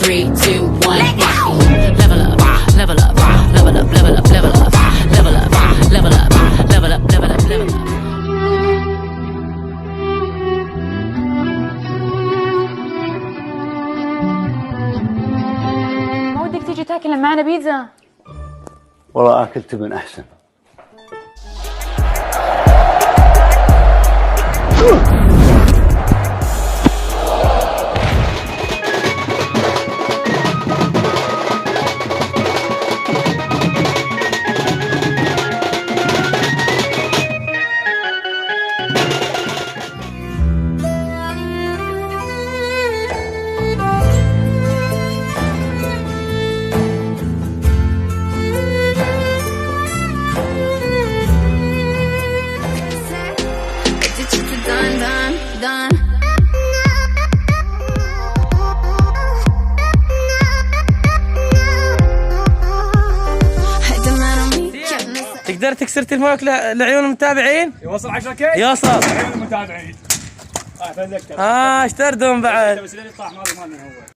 3, 2, 1. Level up, level up, level up, level up, level up, level up, level up, level up, level up, level up. ما ودك تيجي تاكل معنا بيتزا؟ والله اكلت من احسن. تقدر تكسر تلفونك لعيون المتابعين؟ يوصل 10K؟ يوصل لعيون المتابعين. اشتردهم بعد. بس لين يطلع ماضي هو